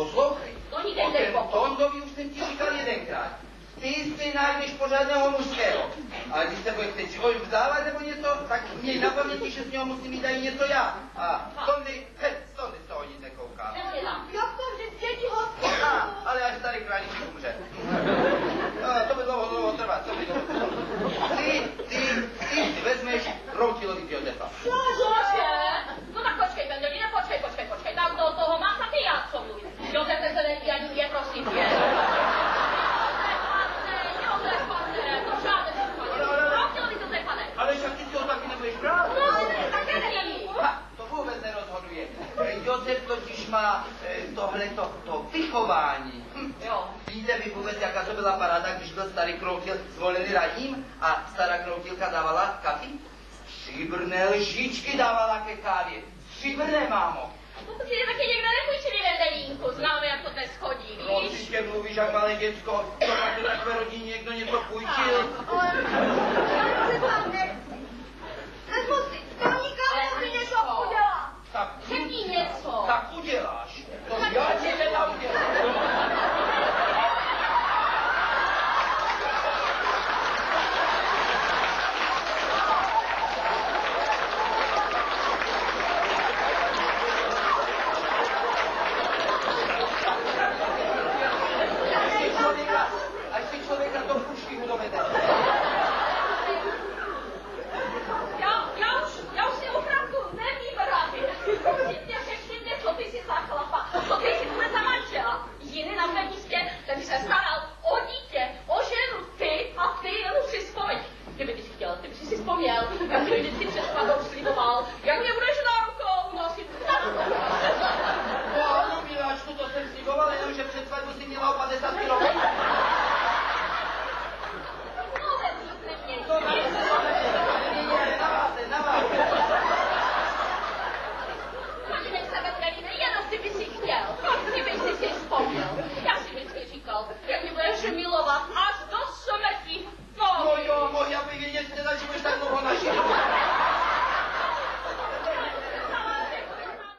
Poslouchej. O ten Tondovi už jsem ti říkal jedenkrát. Ty si najdeš pořádného mužského. Ale když se bude chtít život vzdávat nebo něco, tak měj na paměti, že z něho musím mít i něco já. A Tondy z toho nic nekouká. Jak to, že děti ho... Ale až tady králik umře. To by dlouho trvat, Ty si vezmeš Kroutilovi z Josefa. Cože? No tak počkej, Bendelina, počkej. Tak do toho mám taky já co mluvit. Josef se je prosím tě. Josef, to žádné případě. Kroutilovi to nepade. Ale však ty si ho taky nebudeš brát. No, také není. To vůbec nerozhoduje. Josef totiž má to vychování. Jo. Víte vy vůbec, jaká to byla paráda, když byl starý Kroutil zvolený radním a stará Kroutilka dávala kafi? Stříbrné lžičky dávala ke kávě. Stříbrné, mámo. To si je taky někde nepůjčili Vendelínku. Známe, jak to dnes chodí, víš? Určitě mluvíš jak malé děcko. To máte takové rodině někdo něco půjčil.